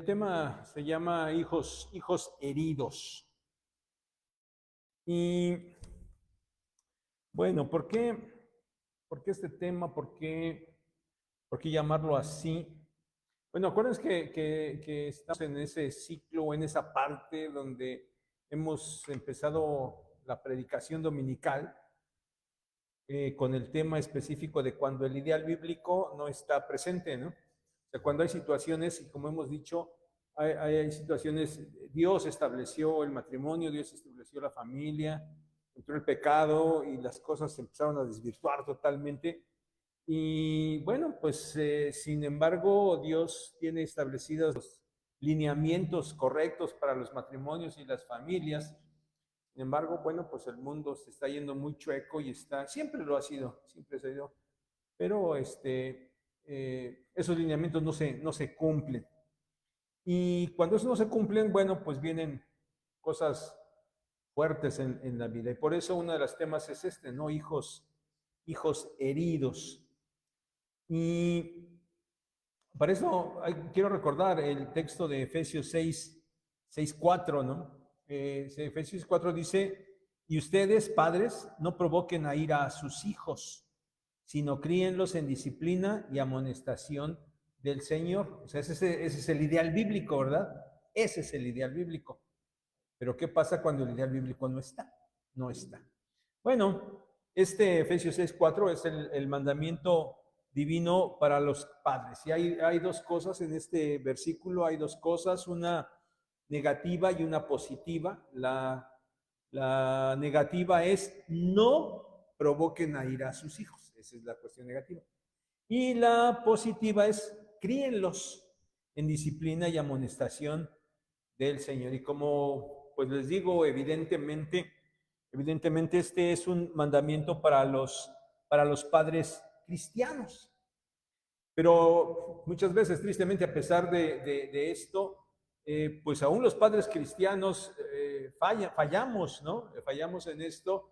tema se llama hijos heridos. Y bueno, ¿por qué este tema? ¿Por qué llamarlo así? Bueno, acuérdense que estamos en ese ciclo o en esa parte donde hemos empezado la predicación dominical con el tema específico de cuando el ideal bíblico no está presente, ¿no? O sea, cuando hay situaciones, y como hemos dicho, hay situaciones, Dios estableció el matrimonio, Dios estableció la familia, entró el pecado y las cosas se empezaron a desvirtuar totalmente. Y bueno, pues sin embargo, Dios tiene establecidos los lineamientos correctos para los matrimonios y las familias. Sin embargo, bueno, pues el mundo se está yendo muy chueco y siempre lo ha sido, siempre se ha ido, pero esos lineamientos no se cumplen. Y cuando eso no se cumplen, bueno, pues vienen cosas fuertes en la vida. Y por eso uno de los temas es este, ¿no? Hijos heridos. Y para eso quiero recordar el texto de Efesios 6:4, ¿no? Efesios 4 dice, y ustedes, padres, no provoquen a ira a sus hijos, sino críenlos en disciplina y amonestación del Señor. O sea, ese es el ideal bíblico, ¿verdad? Ese es el ideal bíblico. Pero ¿qué pasa cuando el ideal bíblico no está? No está. Bueno, este Efesios 6:4 es el mandamiento divino para los padres. Y hay dos cosas en este versículo, hay dos cosas, una negativa y una positiva. La negativa es no provoquen a ira a sus hijos. Esa es la cuestión negativa. Y la positiva es críenlos en disciplina y amonestación del Señor. Y como pues les digo, evidentemente este es un mandamiento para los padres cristianos. Pero muchas veces, tristemente, a pesar de esto, pues aún los padres cristianos fallamos, ¿no? Fallamos en esto,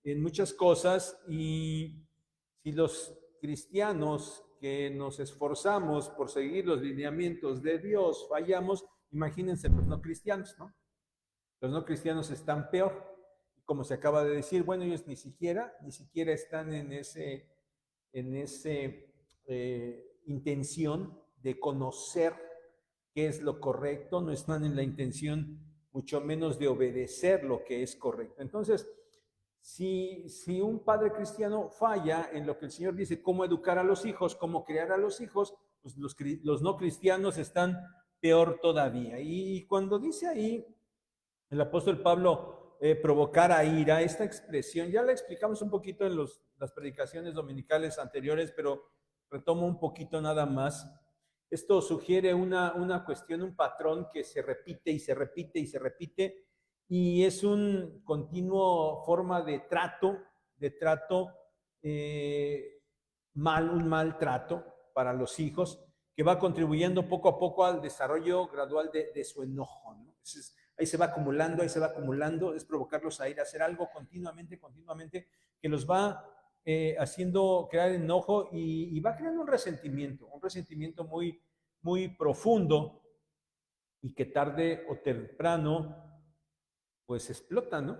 en muchas cosas, y si los cristianos que nos esforzamos por seguir los lineamientos de Dios fallamos, imagínense los no cristianos, ¿no? Los no cristianos están peor. Como se acaba de decir, bueno, ellos ni siquiera están en ese intención de conocer qué es lo correcto, no están en la intención mucho menos de obedecer lo que es correcto. Entonces, si un padre cristiano falla en lo que el Señor dice, cómo educar a los hijos, cómo criar a los hijos, pues los no cristianos están peor todavía. Y cuando dice ahí el apóstol Pablo provocar a ira, esta expresión, ya la explicamos un poquito en las predicaciones dominicales anteriores, pero retomo un poquito nada más. Esto sugiere una cuestión, un patrón que se repite y se repite y se repite, y es un continuo forma de trato, un mal trato para los hijos, que va contribuyendo poco a poco al desarrollo gradual de su enojo, ¿no? Entonces, ahí se va acumulando, es provocarlos a ir a hacer algo continuamente, que los va haciendo crear enojo y va creando un resentimiento muy, muy profundo y que tarde o temprano pues explota, ¿no?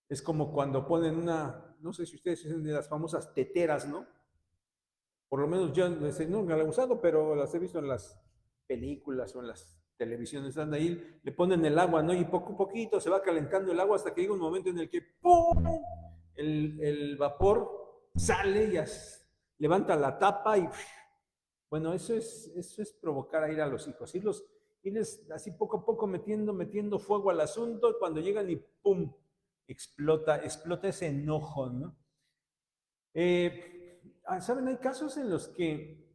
Es como cuando ponen no sé si ustedes dicen de las famosas teteras, ¿no? Por lo menos yo nunca la he usado, pero las he visto en las películas o en las televisiones, están ahí, le ponen el agua, ¿no? Y poco a poquito se va calentando el agua hasta que llega un momento en el que ¡pum! El vapor sale y levanta la tapa y bueno, eso es provocar a ir a los hijos, irles así poco a poco metiendo fuego al asunto, y cuando llegan y ¡pum! Explota ese enojo, ¿no? ¿Saben? Hay casos en los que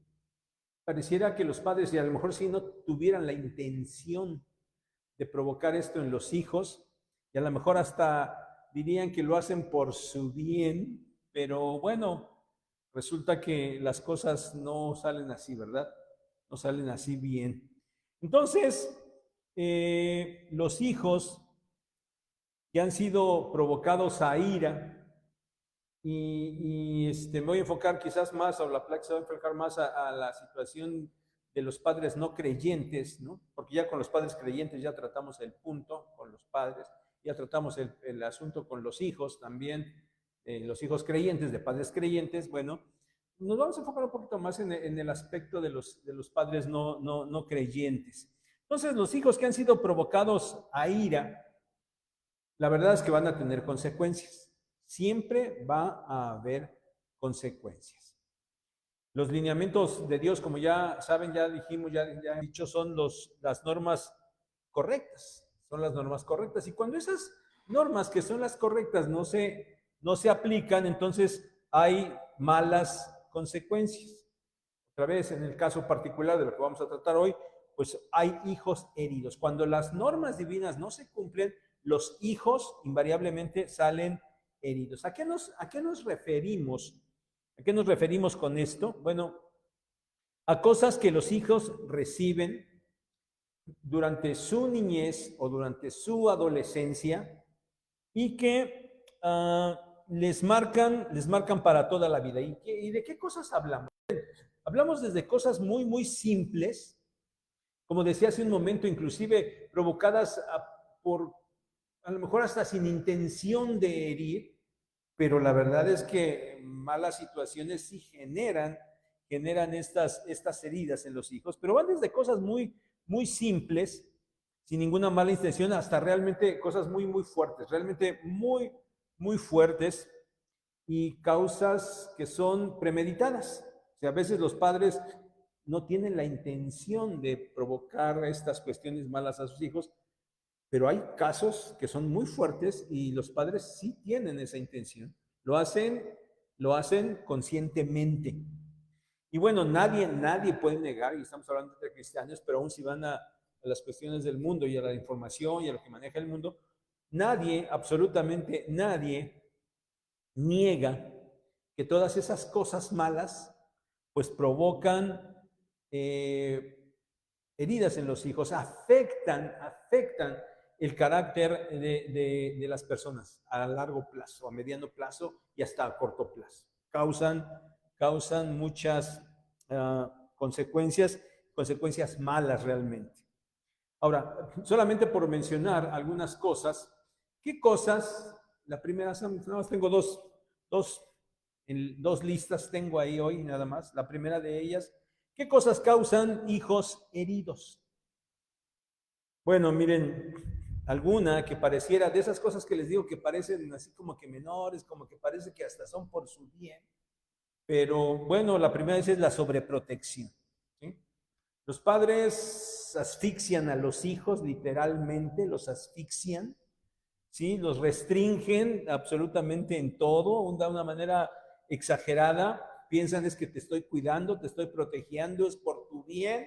pareciera que los padres, y a lo mejor si no tuvieran la intención de provocar esto en los hijos, y a lo mejor hasta dirían que lo hacen por su bien, pero bueno, resulta que las cosas no salen así, ¿verdad? No salen así bien. Entonces, los hijos que han sido provocados a ira, me voy a enfocar quizás más, o la placa se va a enfocar más a la situación de los padres no creyentes, ¿no? Porque ya con los padres creyentes ya tratamos el punto, con los padres, ya tratamos el asunto con los hijos también, los hijos creyentes, de padres creyentes. Bueno, nos vamos a enfocar un poquito más en el aspecto de los padres no creyentes. Entonces, los hijos que han sido provocados a ira, la verdad es que van a tener consecuencias. Siempre va a haber consecuencias. Los lineamientos de Dios, como ya saben, ya dijimos, ya he dicho, son las normas correctas. Son las normas correctas. Y cuando esas normas que son las correctas no se aplican, entonces hay malas consecuencias. Otra vez, en el caso particular de lo que vamos a tratar hoy, pues hay hijos heridos. Cuando las normas divinas no se cumplen, los hijos invariablemente salen heridos. ¿A qué nos referimos? ¿A qué nos referimos con esto? Bueno, a cosas que los hijos reciben durante su niñez o durante su adolescencia y que les marcan para toda la vida. ¿Y de qué cosas hablamos? Hablamos desde cosas muy, muy simples, como decía hace un momento, inclusive provocadas por, a lo mejor hasta sin intención de herir, pero la verdad es que malas situaciones sí generan estas heridas en los hijos, pero van desde cosas muy, muy simples, sin ninguna mala intención, hasta realmente cosas muy, muy fuertes, realmente muy, muy fuertes y causas que son premeditadas. O sea, a veces los padres no tienen la intención de provocar estas cuestiones malas a sus hijos, pero hay casos que son muy fuertes y los padres sí tienen esa intención. Lo hacen conscientemente. Y bueno, nadie puede negar, y estamos hablando de cristianos, pero aún si van a las cuestiones del mundo y a la información y a lo que maneja el mundo, nadie, absolutamente nadie, niega que todas esas cosas malas pues provocan heridas en los hijos, afectan el carácter de las personas a largo plazo, a mediano plazo y hasta a corto plazo. Causan muchas consecuencias malas realmente. Ahora, solamente por mencionar algunas cosas, ¿qué cosas? La primera, nada más tengo dos listas tengo ahí hoy nada más. La primera de ellas, ¿qué cosas causan hijos heridos? Bueno, miren, alguna que pareciera, de esas cosas que les digo que parecen así como que menores, como que parece que hasta son por su bien, pero bueno, la primera es la sobreprotección, ¿sí? Los padres asfixian a los hijos, literalmente los asfixian, ¿sí? Los restringen absolutamente en todo, de una manera exagerada. Piensan es que te estoy cuidando, te estoy protegiendo, es por tu bien,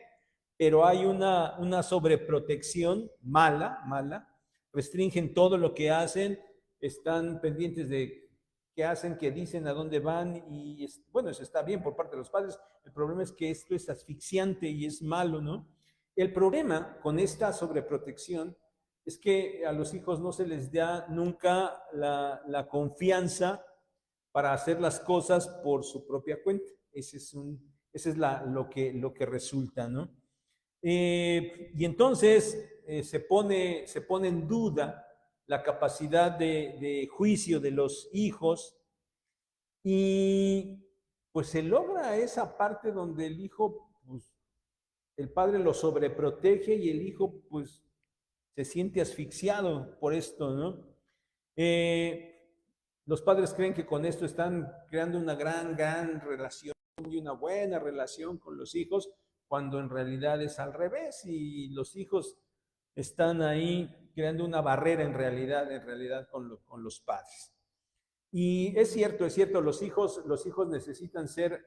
pero hay una sobreprotección mala, restringen todo lo que hacen, están pendientes de qué hacen, qué dicen, a dónde van, y bueno, eso está bien por parte de los padres. El problema es que esto es asfixiante y es malo, ¿no? El problema con esta sobreprotección es que a los hijos no se les da nunca la confianza para hacer las cosas por su propia cuenta. Ese es lo que resulta, ¿no? Y entonces se pone en duda la capacidad de juicio de los hijos y pues se logra esa parte donde el hijo, pues el padre lo sobreprotege y el hijo pues se siente asfixiado por esto, ¿no? Los padres creen que con esto están creando una gran relación y una buena relación con los hijos, cuando en realidad es al revés y los hijos están ahí creando una barrera en realidad con los padres. Y es cierto, los hijos necesitan ser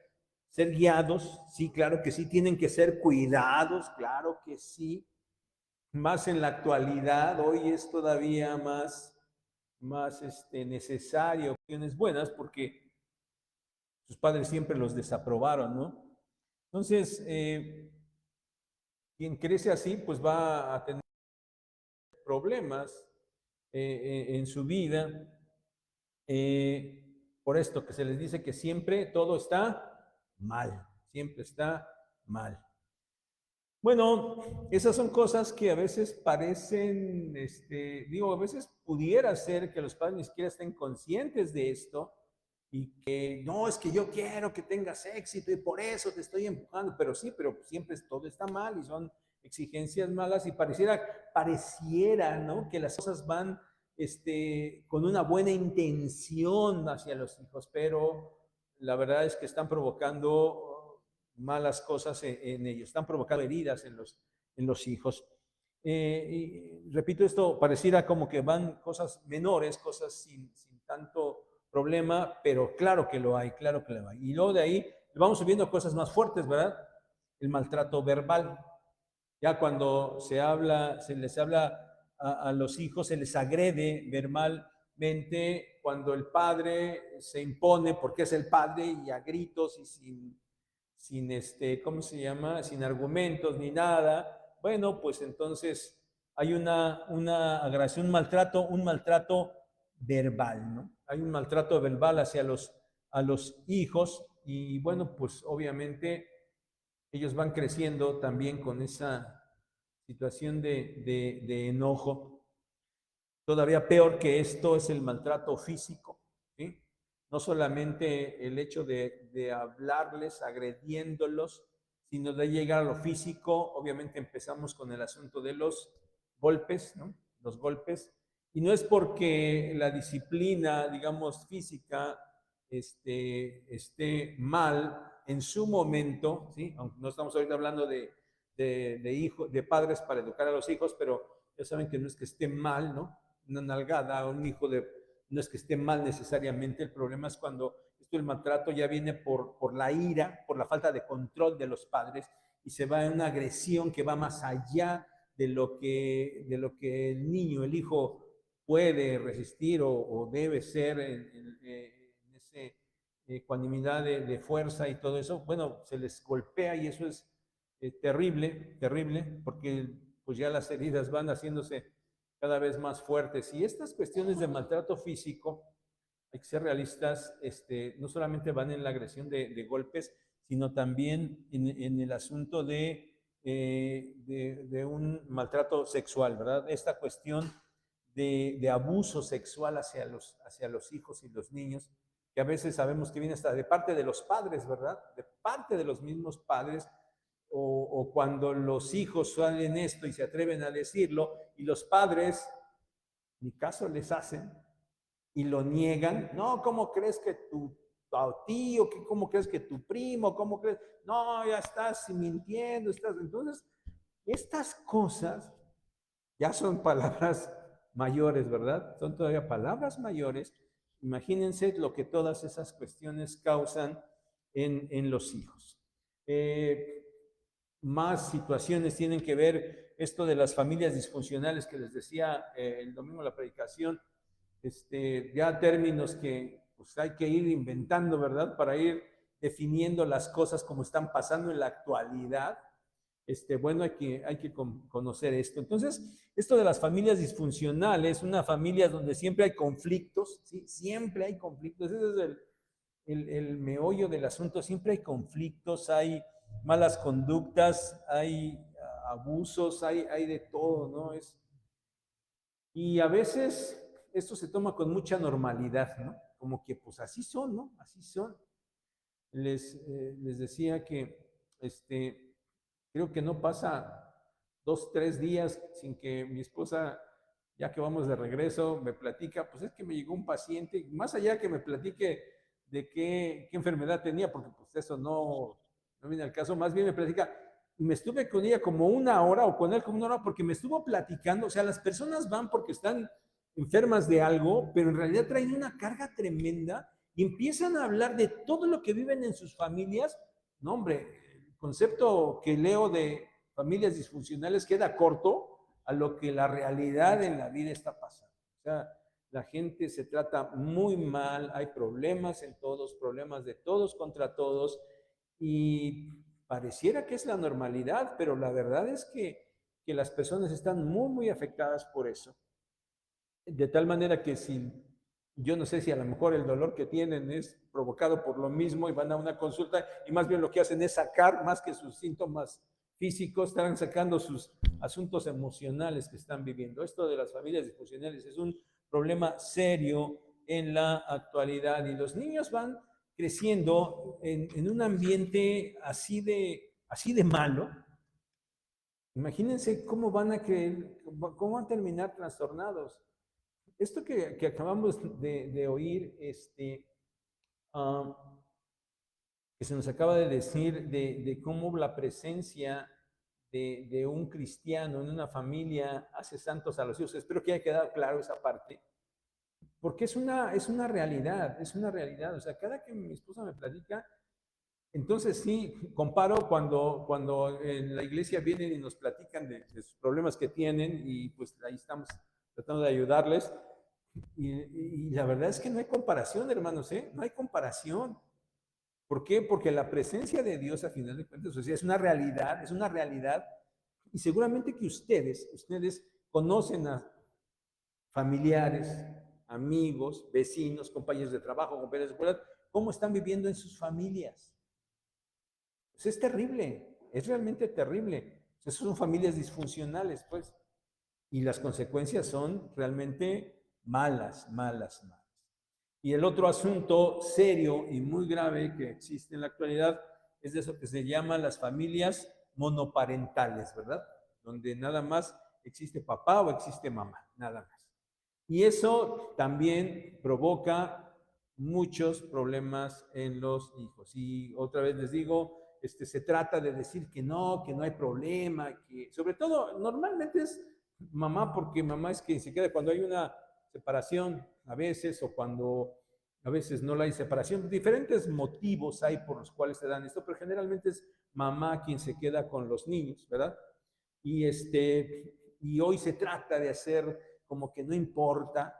guiados, sí, claro que sí, tienen que ser cuidados, claro que sí, más en la actualidad, hoy es todavía más necesario, opciones buenas, porque sus padres siempre los desaprobaron, ¿no? Entonces, quien crece así, pues va a tener problemas en su vida, por esto que se les dice que siempre todo está mal, siempre está mal. Bueno, esas son cosas que a veces parecen, digo, a veces pudiera ser que los padres ni siquiera estén conscientes de esto y que no, es que yo quiero que tengas éxito y por eso te estoy empujando, pero sí, pero siempre todo está mal y son exigencias malas y pareciera, ¿no? Que las cosas van, con una buena intención hacia los hijos, pero la verdad es que están provocando malas cosas en ellos, están provocando heridas en los hijos. Y repito, esto pareciera como que van cosas menores, cosas sin tanto problema, pero claro que lo hay, claro que lo hay. Y luego de ahí vamos subiendo cosas más fuertes, ¿verdad? El maltrato verbal. Ya cuando se les habla a los hijos, se les agrede verbalmente, cuando el padre se impone porque es el padre y a gritos y sin ¿cómo se llama? Sin argumentos ni nada, bueno, pues entonces hay una agresión, un maltrato verbal, ¿no? Hay un maltrato verbal hacia a los hijos y bueno, pues obviamente ellos van creciendo también con esa situación de enojo. Todavía peor que esto es el maltrato físico, ¿sí? No solamente el hecho de hablarles, agrediéndolos, sino de llegar a lo físico. Obviamente empezamos con el asunto de los golpes, ¿no? Los golpes. Y no es porque la disciplina, digamos, física, esté mal en su momento, ¿sí? Aunque no estamos ahorita hablando de padres para educar a los hijos, pero ya saben que no es que esté mal, ¿no? Una nalgada a un hijo no es que esté mal necesariamente, el problema es cuando el maltrato ya viene por la ira, por la falta de control de los padres y se va en una agresión que va más allá de lo que el niño, el hijo puede resistir o debe ser en ese ecuanimidad de fuerza y todo eso. Bueno, se les golpea y eso es terrible, terrible, porque pues ya las heridas van haciéndose cada vez más fuertes. Y estas cuestiones de maltrato físico, hay que ser realistas, no solamente van en la agresión de golpes, sino también en el asunto de un maltrato sexual, ¿verdad? Esta cuestión de abuso sexual hacia los hijos y los niños, que a veces sabemos que viene hasta de parte de los padres, ¿verdad? De parte de los mismos padres, o cuando los hijos salen esto y se atreven a decirlo, y los padres ni caso les hacen y lo niegan. No, ¿cómo crees que tu tío, cómo crees que tu primo, cómo crees? No, ya estás mintiendo, estás. Entonces, estas cosas ya son palabras mayores, ¿verdad? Son todavía palabras mayores. Imagínense lo que todas esas cuestiones causan en los hijos. Más situaciones tienen que ver esto de las familias disfuncionales que les decía el domingo en la predicación, ya términos que pues, hay que ir inventando, ¿verdad? Para ir definiendo las cosas como están pasando en la actualidad. Bueno, hay que conocer esto. Entonces, esto de las familias disfuncionales, una familia donde siempre hay conflictos, ¿sí? Siempre hay conflictos, ese es el meollo del asunto, siempre hay conflictos, hay malas conductas, hay abusos, hay de todo, ¿no? Y a veces esto se toma con mucha normalidad, ¿no? Como que pues así son, ¿no? Así son. Les decía que creo que no pasa 2, 3 días sin que mi esposa, ya que vamos de regreso, me platica, pues es que me llegó un paciente, más allá que me platique de qué enfermedad tenía, porque pues eso no viene al caso, más bien me platica, y me estuve con ella como una hora o con él como una hora porque me estuvo platicando, o sea, las personas van porque están enfermas de algo, pero en realidad traen una carga tremenda y empiezan a hablar de todo lo que viven en sus familias. No, hombre, el concepto que leo de familias disfuncionales queda corto a lo que la realidad en la vida está pasando. O sea, la gente se trata muy mal, hay problemas en todos, problemas de todos contra todos, y pareciera que es la normalidad, pero la verdad es que las personas están muy, muy afectadas por eso. De tal manera que si, yo no sé si a lo mejor el dolor que tienen es provocado por lo mismo y van a una consulta y más bien lo que hacen es sacar más que sus síntomas físicos, estarán sacando sus asuntos emocionales que están viviendo. Esto de las familias disfuncionales es un problema serio en la actualidad y los niños van creciendo en un ambiente así de malo. Imagínense cómo van a creer, cómo van a terminar trastornados. Esto que acabamos de oír, uh, que se nos acaba de decir de cómo la presencia de un cristiano en una familia hace santos a los hijos. Espero que haya quedado claro esa parte, porque es una realidad, es una realidad. O sea, cada que mi esposa me platica, entonces sí, comparo cuando en la iglesia vienen y nos platican de sus problemas que tienen y pues ahí estamos tratando de ayudarles. Y la verdad es que no hay comparación, hermanos, ¿eh? No hay comparación. ¿Por qué? Porque la presencia de Dios, a final de cuentas, o sea, es una realidad, y seguramente que ustedes conocen a familiares, amigos, vecinos, compañeros de trabajo, compañeros de escuela, cómo están viviendo en sus familias. Pues es terrible, es realmente terrible. O sea, son familias disfuncionales, pues, y las consecuencias son realmente malas. Y el otro asunto serio y muy grave que existe en la actualidad es de eso que se llama las familias monoparentales, ¿verdad? Donde nada más existe papá o existe mamá, nada más. Y eso también provoca muchos problemas en los hijos. Y otra vez les digo, se trata de decir que no hay problema, que sobre todo normalmente es mamá, porque mamá es quien se queda cuando hay una separación a veces, o cuando a veces no la hay separación. Diferentes motivos hay por los cuales se dan esto, pero generalmente es mamá quien se queda con los niños, ¿verdad? Y, y hoy se trata de hacer como que no importa,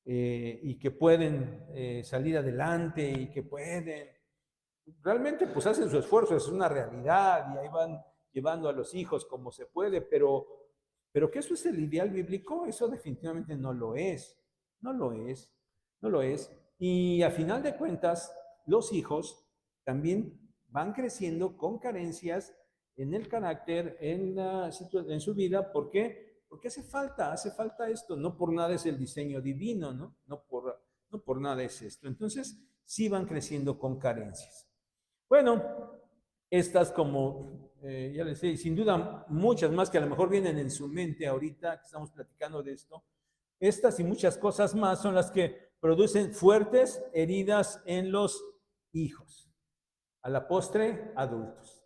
y que pueden salir adelante y que pueden, realmente pues hacen su esfuerzo, es una realidad y ahí van llevando a los hijos como se puede, pero que eso es el ideal bíblico, eso definitivamente no lo es, no lo es, no lo es. Y a final de cuentas, los hijos también van creciendo con carencias en el carácter, en su vida. ¿Por qué? Porque hace falta esto. No por nada es el diseño divino, ¿no? No por nada es esto. Entonces, sí van creciendo con carencias. Bueno, estas como, ya les sé, sin duda muchas más que a lo mejor vienen en su mente ahorita que estamos platicando de esto, estas y muchas cosas más son las que producen fuertes heridas en los hijos, a la postre adultos.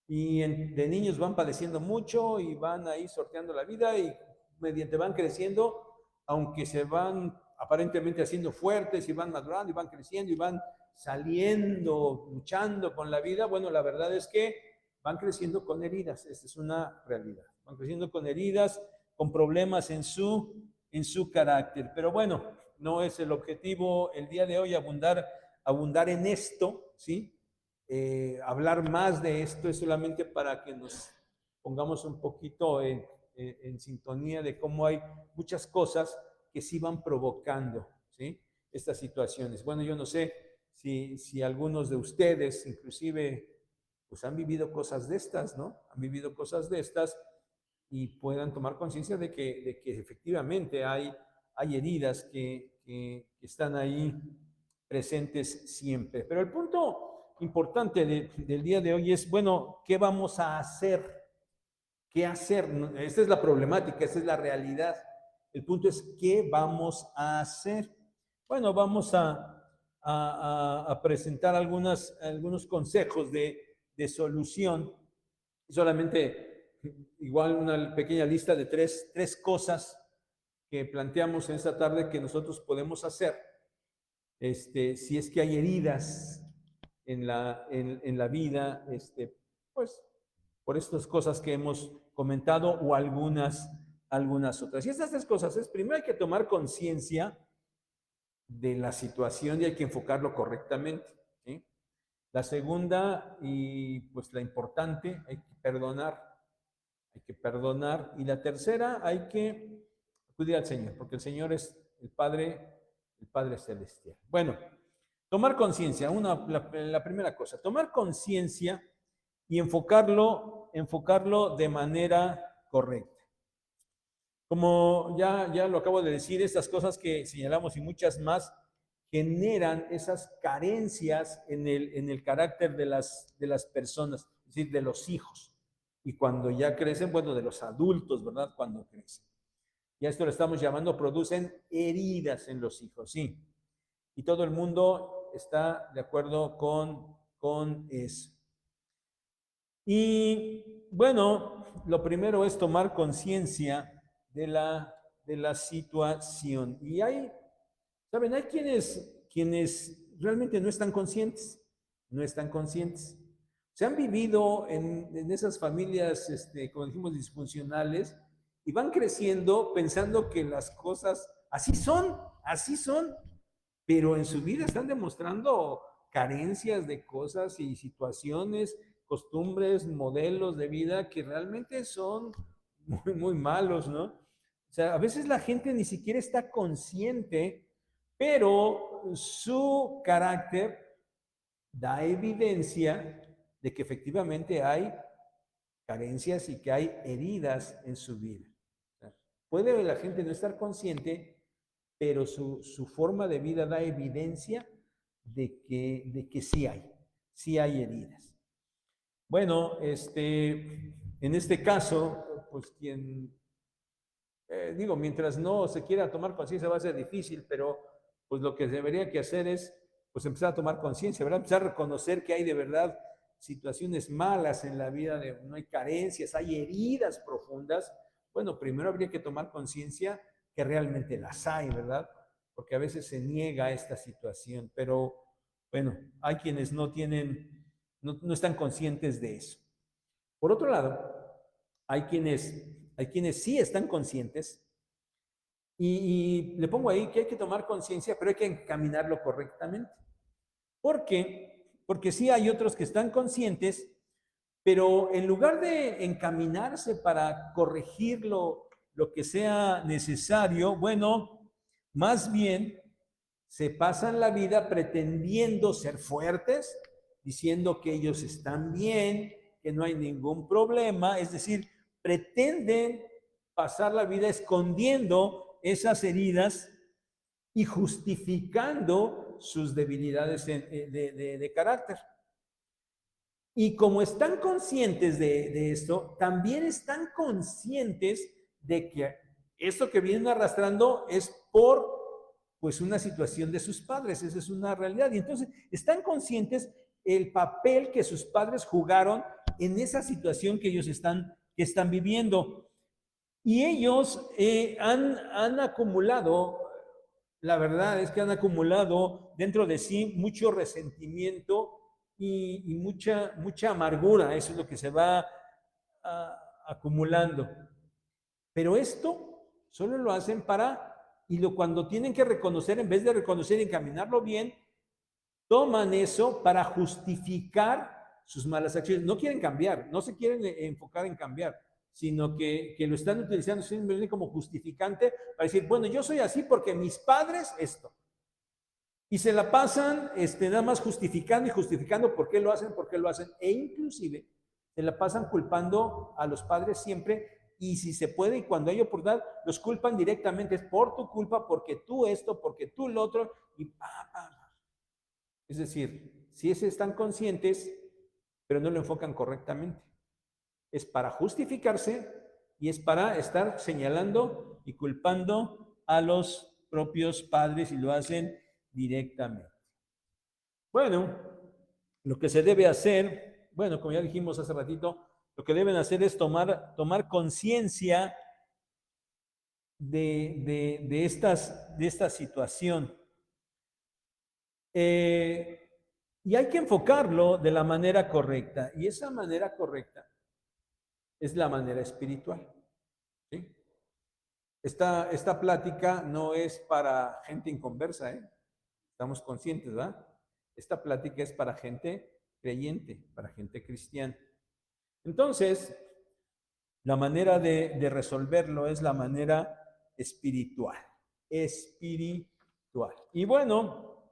Y de niños van padeciendo mucho y van ahí sorteando la vida y mediante van creciendo, aunque se van aparentemente haciendo fuertes y van madurando y van creciendo y van saliendo, luchando con la vida, bueno, la verdad es que van creciendo con heridas, esta es una realidad, van creciendo con heridas, con problemas en su carácter. Pero bueno, no es el objetivo el día de hoy abundar en esto, ¿sí? Hablar más de esto es solamente para que nos pongamos un poquito en sintonía de cómo hay muchas cosas que sí van provocando, ¿sí? Estas situaciones. Bueno, yo no sé si algunos de ustedes inclusive pues han vivido cosas de estas, ¿no? Han vivido cosas de estas y puedan tomar conciencia de que efectivamente hay heridas que están ahí presentes siempre. Pero el punto importante del día de hoy es, bueno, ¿qué vamos a hacer? ¿Qué hacer? Esta es la problemática, esta es la realidad. El punto es, ¿qué vamos a hacer? Bueno, vamos a presentar algunos consejos de solución. Solamente, igual una pequeña lista de tres cosas que planteamos en esta tarde que nosotros podemos hacer si es que hay heridas en la vida, pues por estas cosas que hemos comentado o algunas otras. Y estas tres cosas es, primero hay que tomar conciencia de la situación y hay que enfocarlo correctamente, ¿sí? La segunda, y pues la importante, hay que perdonar. Y la tercera, hay que acudir al Señor, porque el Señor es el Padre Celestial. Bueno, tomar conciencia, la primera cosa, tomar conciencia y enfocarlo de manera correcta. Como ya lo acabo de decir, estas cosas que señalamos y muchas más generan esas carencias en el carácter de las personas, es decir, de los hijos. Y cuando ya crecen, bueno, de los adultos, ¿verdad? Cuando crecen. Y a esto lo estamos llamando, producen heridas en los hijos, sí. Y todo el mundo está de acuerdo con eso. Y bueno, lo primero es tomar conciencia de la situación. Y ¿saben? Hay quienes realmente no están conscientes, no están conscientes. Se han vivido en esas familias, como dijimos, disfuncionales, y van creciendo pensando que las cosas así son, pero en su vida están demostrando carencias de cosas y situaciones, costumbres, modelos de vida que realmente son muy, muy malos, ¿no? O sea, a veces la gente ni siquiera está consciente, pero su carácter da evidencia de que efectivamente hay carencias y que hay heridas en su vida. O sea, puede la gente no estar consciente, pero su forma de vida da evidencia de que sí hay heridas. Bueno, en este caso, pues digo, mientras no se quiera tomar conciencia va a ser difícil, pero pues lo que debería que hacer es pues empezar a tomar conciencia, ¿verdad? Empezar a reconocer que hay de verdad situaciones malas en la vida, no hay carencias, hay heridas profundas. Bueno, primero habría que tomar conciencia que realmente las hay, ¿verdad? Porque a veces se niega esta situación, pero bueno, hay quienes no están conscientes de eso. Por otro lado, hay quienes sí están conscientes y le pongo ahí que hay que tomar conciencia, pero hay que encaminarlo correctamente. ¿Por qué? Porque sí hay otros que están conscientes, pero en lugar de encaminarse para corregir lo que sea necesario, bueno, más bien se pasan la vida pretendiendo ser fuertes, diciendo que ellos están bien, que no hay ningún problema, es decir, pretenden pasar la vida escondiendo esas heridas y justificando sus debilidades de carácter. Y como están conscientes de esto, también están conscientes de que esto que vienen arrastrando es por pues una situación de sus padres, esa es una realidad. Y entonces están conscientes el papel que sus padres jugaron en esa situación que ellos están viviendo. Y ellos han acumulado, la verdad es que han acumulado dentro de sí mucho resentimiento y mucha amargura, eso es lo que se va acumulando. Pero esto solo lo hacen cuando tienen que reconocer, en vez de reconocer y encaminarlo bien, toman eso para justificar sus malas acciones. No quieren cambiar, no se quieren enfocar en cambiar, sino que lo están utilizando simplemente como justificante para decir, bueno, yo soy así porque mis padres esto. Y se la pasan nada más justificando y justificando por qué lo hacen, e inclusive se la pasan culpando a los padres siempre, y si se puede y cuando hay oportunidad, los culpan directamente, es por tu culpa, porque tú esto, porque tú lo otro, y es decir, si están conscientes, pero no lo enfocan correctamente. Es para justificarse y es para estar señalando y culpando a los propios padres y lo hacen directamente. Bueno, lo que se debe hacer, bueno, como ya dijimos hace ratito, lo que deben hacer es tomar conciencia de esta situación. Y hay que enfocarlo de la manera correcta. Y esa manera correcta es la manera espiritual. ¿Sí? Esta plática no es para gente inconversa, ¿eh? Estamos conscientes, ¿verdad? Esta plática es para gente creyente, para gente cristiana. Entonces, la manera de resolverlo es la manera espiritual. Espiritual. Y bueno,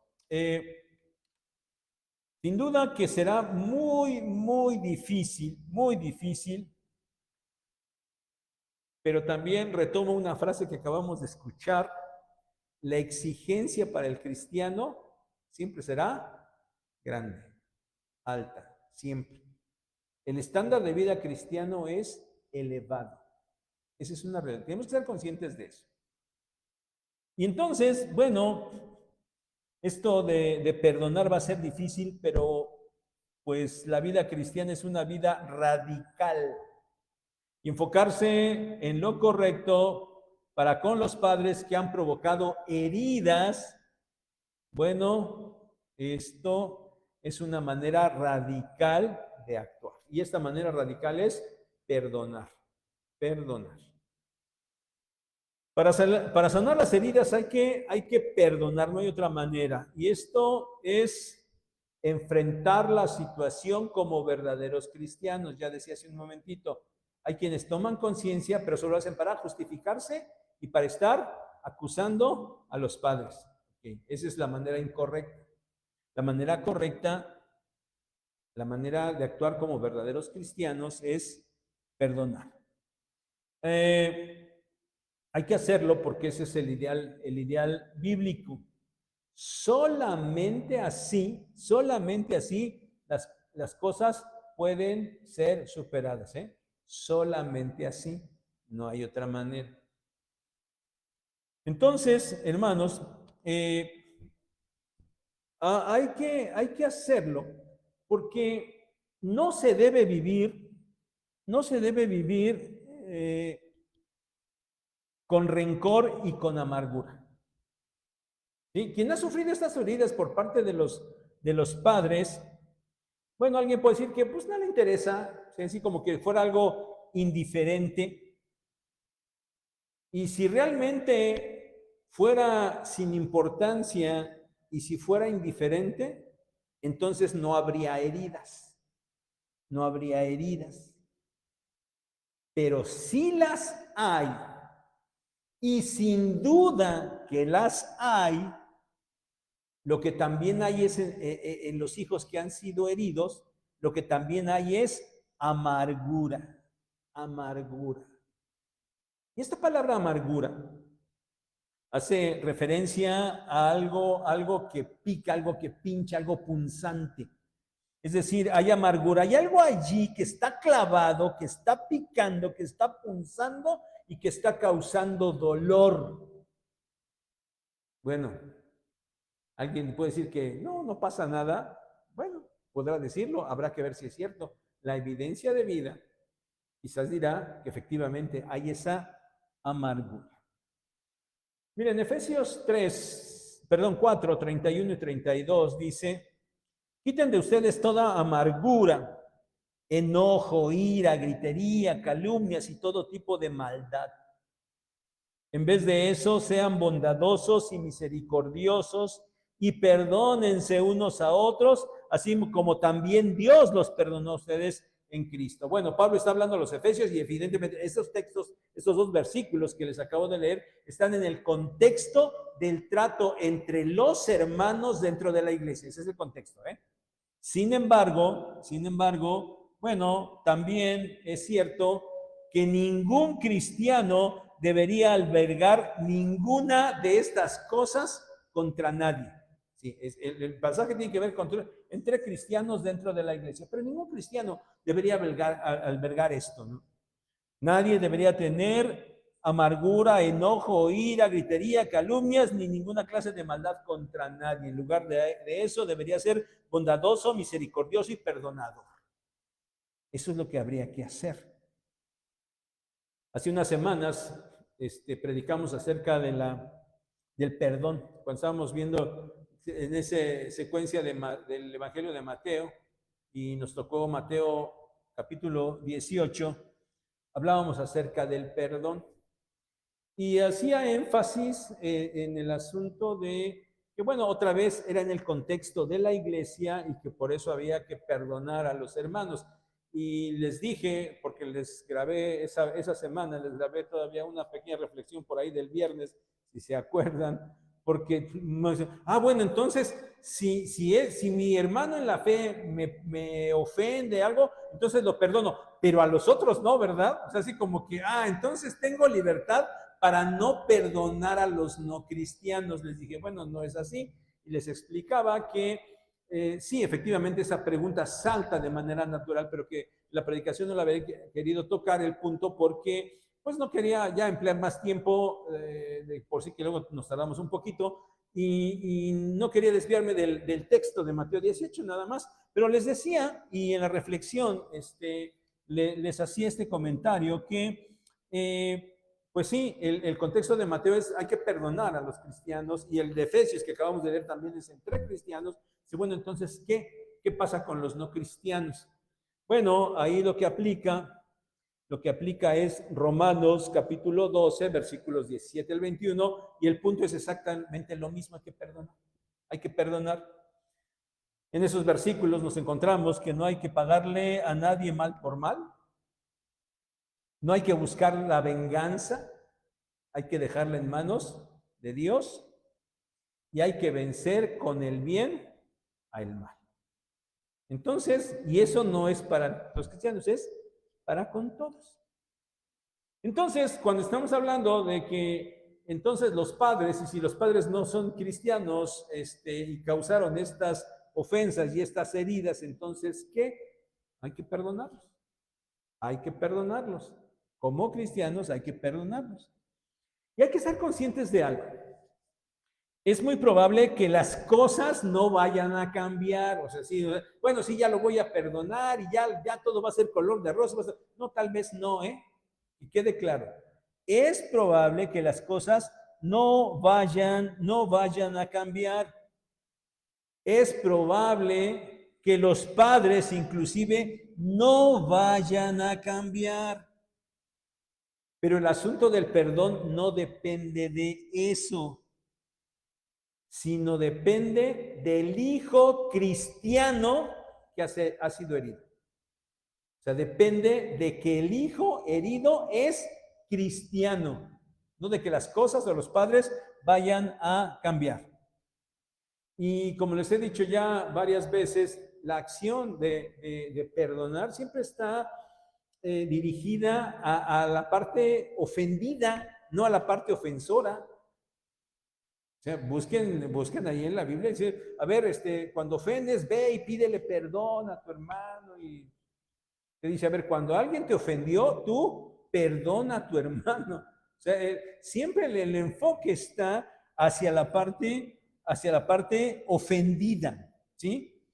Sin duda que será muy, muy difícil, pero también retomo una frase que acabamos de escuchar: la exigencia para el cristiano siempre será grande, alta, siempre. El estándar de vida cristiano es elevado. Esa es una realidad. Tenemos que ser conscientes de eso. Y entonces, bueno, esto de perdonar va a ser difícil, pero pues la vida cristiana es una vida radical. Y enfocarse en lo correcto para con los padres que han provocado heridas, bueno, esto es una manera radical de actuar. Y esta manera radical es perdonar, perdonar. Para sanar las heridas hay que perdonar, no hay otra manera. Y esto es enfrentar la situación como verdaderos cristianos. Ya decía hace un momentito, hay quienes toman conciencia, pero solo lo hacen para justificarse y para estar acusando a los padres. Okay. Esa es la manera incorrecta. La manera correcta, la manera de actuar como verdaderos cristianos es perdonar. Hay que hacerlo porque ese es el ideal bíblico. Solamente así las cosas pueden ser superadas, ¿eh? Solamente así, no hay otra manera. Entonces, hermanos, hay que hacerlo porque no se debe vivir con rencor y con amargura. ¿Sí? Quien ha sufrido estas heridas por parte de los padres, bueno, alguien puede decir que pues no le interesa, así como que fuera algo indiferente. Y si realmente fuera sin importancia y si fuera indiferente, entonces no habría heridas. No habría heridas. Pero sí las hay. Y sin duda que las hay. Lo que también hay es en los hijos que han sido heridos, lo que también hay es amargura, amargura. Y esta palabra amargura hace referencia a algo que pica, algo que pincha, algo punzante. Es decir, hay amargura, hay algo allí que está clavado, que está picando, que está punzando y que está causando dolor. Bueno, alguien puede decir que no pasa nada. Bueno, podrá decirlo, habrá que ver si es cierto. La evidencia de vida quizás dirá que efectivamente hay esa amargura. Miren, Efesios 4, 31 y 32 dice: quiten de ustedes toda amargura, enojo, ira, gritería, calumnias y todo tipo de maldad. En vez de eso, sean bondadosos y misericordiosos y perdónense unos a otros, así como también Dios los perdonó a ustedes en Cristo. Bueno, Pablo está hablando a los Efesios y evidentemente estos textos, estos dos versículos que les acabo de leer, están en el contexto del trato entre los hermanos dentro de la iglesia. Ese es el contexto, ¿eh? Sin embargo, bueno, también es cierto que ningún cristiano debería albergar ninguna de estas cosas contra nadie. Sí, el pasaje tiene que ver entre cristianos dentro de la iglesia, pero ningún cristiano debería albergar esto, ¿no? Nadie debería tener amargura, enojo, ira, gritería, calumnias, ni ninguna clase de maldad contra nadie. En lugar de eso, debería ser bondadoso, misericordioso y perdonador. Eso es lo que habría que hacer. Hace unas semanas predicamos acerca del perdón, cuando estábamos viendo en esa secuencia del Evangelio de Mateo, y nos tocó Mateo capítulo 18, hablábamos acerca del perdón. Y hacía énfasis en el asunto de que, bueno, otra vez era en el contexto de la iglesia y que por eso había que perdonar a los hermanos. Y les dije, porque les grabé esa semana, les grabé todavía una pequeña reflexión por ahí del viernes, si se acuerdan, porque, bueno, entonces, si mi hermano en la fe me ofende algo, entonces lo perdono, pero a los otros no, ¿verdad? O sea, así como que, entonces tengo libertad para no perdonar a los no cristianos. Les dije, bueno, no es así. Y les explicaba que sí, efectivamente esa pregunta salta de manera natural, pero que la predicación no la había querido tocar el punto porque pues no quería ya emplear más tiempo, por sí que luego nos tardamos un poquito, y no quería desviarme del texto de Mateo 18 nada más, pero les decía, y en la reflexión les hacía este comentario que, pues sí, el contexto de Mateo es hay que perdonar a los cristianos, y el de Efesios que acabamos de leer también es entre cristianos. Y bueno, entonces, ¿qué pasa con los no cristianos? Bueno, ahí lo que aplica es Romanos capítulo 12, versículos 17 al 21, y el punto es exactamente lo mismo, hay que perdonar. Hay que perdonar. En esos versículos nos encontramos que no hay que pagarle a nadie mal por mal, no hay que buscar la venganza, hay que dejarla en manos de Dios, y hay que vencer con el bien al mal. Entonces, y eso no es para los cristianos, es para con todos. Entonces, cuando estamos hablando de que entonces los padres, y si los padres no son cristianos y causaron estas ofensas y estas heridas, entonces, ¿qué? Hay que perdonarlos. Hay que perdonarlos. Como cristianos hay que perdonarlos. Y hay que estar conscientes de algo. Es muy probable que las cosas no vayan a cambiar. O sea, sí, bueno, sí, ya lo voy a perdonar y ya todo va a ser color de rosa. No, tal vez no, Y quede claro, es probable que las cosas no vayan a cambiar. Es probable que los padres inclusive no vayan a cambiar. Pero el asunto del perdón no depende de eso, sino depende del hijo cristiano que ha sido herido. O sea, depende de que el hijo herido es cristiano, no de que las cosas o los padres vayan a cambiar. Y como les he dicho ya varias veces, la acción de perdonar siempre está dirigida a la parte ofendida, no a la parte ofensora. O sea, busquen ahí en la Biblia y dicen, a ver, cuando ofendes, ve y pídele perdón a tu hermano. Y te dice, a ver, cuando alguien te ofendió, tú perdona a tu hermano. O sea, siempre el enfoque está hacia la parte ofendida, ¿sí?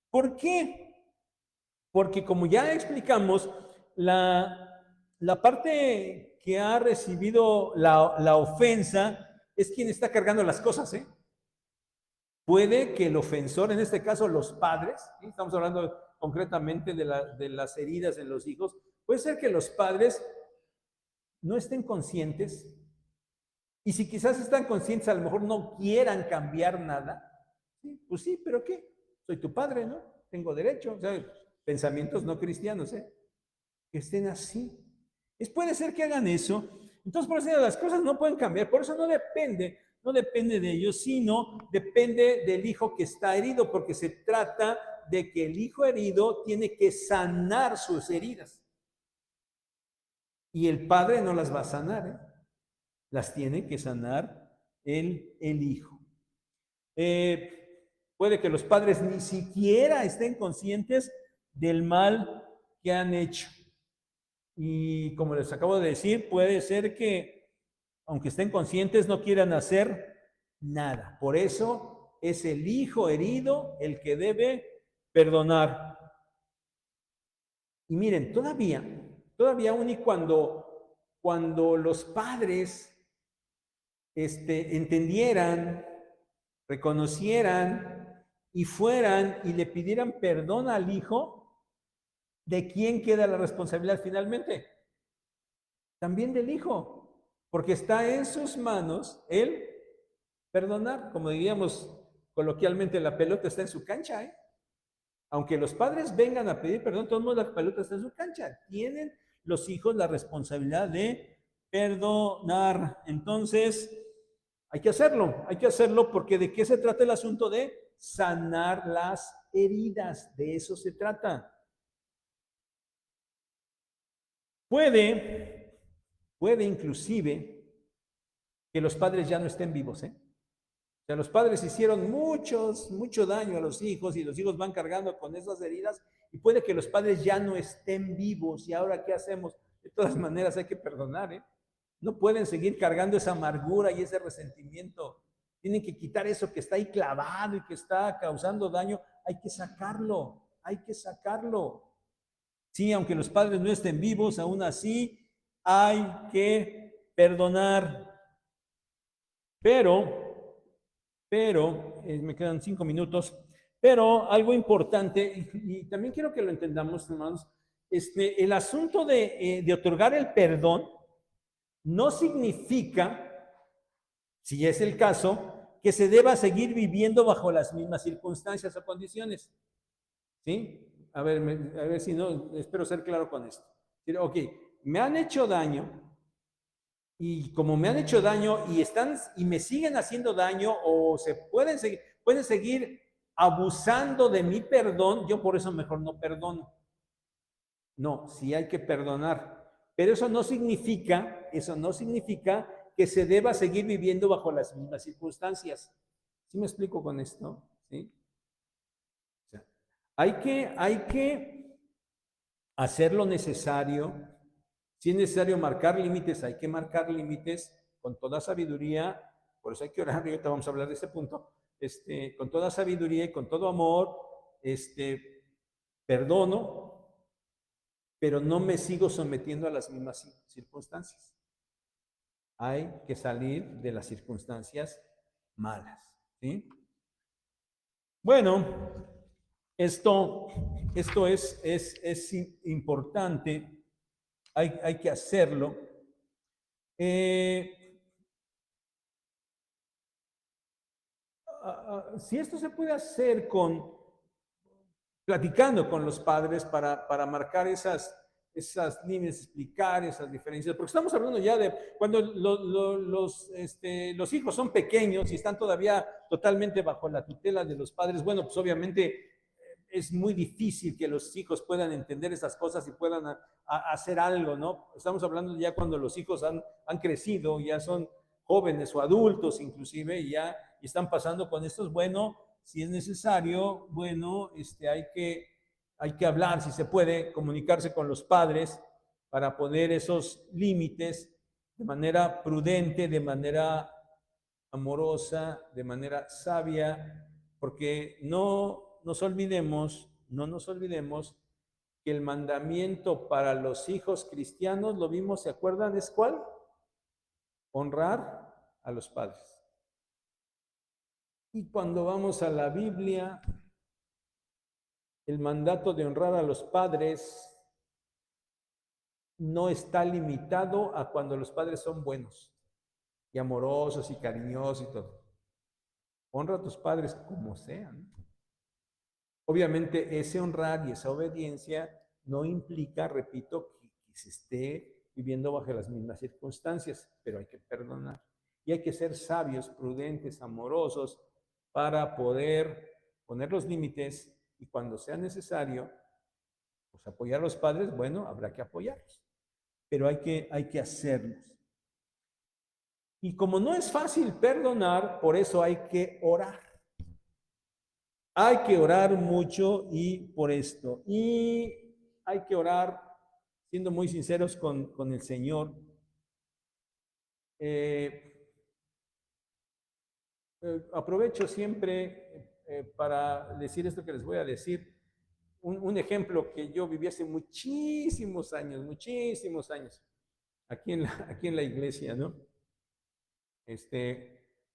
¿Por qué? Porque como ya explicamos, la parte que ha recibido la ofensa es quien está cargando las cosas, Puede que el ofensor, en este caso los padres, ¿sí? Estamos hablando concretamente de las heridas en los hijos, puede ser que los padres no estén conscientes, y si quizás están conscientes, a lo mejor no quieran cambiar nada, ¿sí? Pues sí, pero ¿qué? Soy tu padre, ¿no? Tengo derecho, o sea, pensamientos no cristianos, que estén así. Puede ser que hagan eso. Entonces, por eso las cosas no pueden cambiar. Por eso no depende de ellos, sino depende del hijo que está herido, porque se trata de que el hijo herido tiene que sanar sus heridas. Y el padre no las va a sanar, las tiene que sanar el hijo. Puede que los padres ni siquiera estén conscientes del mal que han hecho. Y como les acabo de decir, puede ser que, aunque estén conscientes, no quieran hacer nada. Por eso es el hijo herido el que debe perdonar. Y miren, todavía aún y cuando los padres entendieran, reconocieran y fueran y le pidieran perdón al hijo, ¿de quién queda la responsabilidad finalmente? También del hijo, porque está en sus manos el perdonar. Como diríamos coloquialmente, la pelota está en su cancha, Aunque los padres vengan a pedir perdón, todo el mundo la pelota está en su cancha. Tienen los hijos la responsabilidad de perdonar. Entonces, hay que hacerlo porque ¿de qué se trata el asunto? De sanar las heridas, de eso se trata. Puede inclusive que los padres ya no estén vivos, ¿eh? O sea, los padres hicieron mucho daño a los hijos y los hijos van cargando con esas heridas y puede que los padres ya no estén vivos y ahora ¿qué hacemos? De todas maneras hay que perdonar, ¿eh? No pueden seguir cargando esa amargura y ese resentimiento. Tienen que quitar eso que está ahí clavado y que está causando daño. Hay que sacarlo, hay que sacarlo. Sí, aunque los padres no estén vivos, aún así hay que perdonar. Pero, me quedan 5 minutos, pero algo importante, y también quiero que lo entendamos, hermanos, el asunto de otorgar el perdón no significa, si es el caso, que se deba seguir viviendo bajo las mismas circunstancias o condiciones. ¿Sí? A ver si no, espero ser claro con esto. Ok, me han hecho daño, y como me han hecho daño y me siguen haciendo daño o pueden seguir abusando de mi perdón, yo por eso mejor no perdono. No, sí hay que perdonar, pero eso no significa que se deba seguir viviendo bajo las mismas circunstancias. ¿Sí me explico con esto? ¿Sí? O sea, hay que hacer lo necesario. Si es necesario marcar límites, hay que marcar límites con toda sabiduría. Por eso hay que orar, y ahorita vamos a hablar de ese punto. Con toda sabiduría y con todo amor, perdono, pero no me sigo sometiendo a las mismas circunstancias. Hay que salir de las circunstancias malas, ¿sí? Bueno, esto es importante, hay que hacerlo. Si esto se puede hacer platicando con los padres para marcar esas líneas, explicar esas diferencias, porque estamos hablando ya de cuando los hijos son pequeños y están todavía totalmente bajo la tutela de los padres, bueno, pues obviamente es muy difícil que los hijos puedan entender esas cosas y puedan hacer algo, ¿no? Estamos hablando ya cuando los hijos han crecido, ya son jóvenes o adultos inclusive, y ya están pasando con estos, bueno, si es necesario, bueno, hay que hablar, si se puede, comunicarse con los padres para poner esos límites de manera prudente, de manera amorosa, de manera sabia, porque no nos olvidemos que el mandamiento para los hijos cristianos, lo vimos, ¿se acuerdan? ¿Es cuál? Honrar a los padres. Y cuando vamos a la Biblia, el mandato de honrar a los padres no está limitado a cuando los padres son buenos y amorosos y cariñosos y todo. Honra a tus padres como sean. Obviamente ese honrar y esa obediencia no implica, repito, que se esté viviendo bajo las mismas circunstancias, pero hay que perdonar. Y hay que ser sabios, prudentes, amorosos, para poder poner los límites y cuando sea necesario, pues apoyar a los padres, bueno, habrá que apoyarlos, pero hay que hacerlos. Y como no es fácil perdonar, por eso hay que orar. Hay que orar mucho y por esto. Y hay que orar siendo muy sinceros con el Señor. Aprovecho siempre para decir esto que les voy a decir. Un ejemplo que yo viví hace muchísimos años, aquí en la iglesia, ¿no?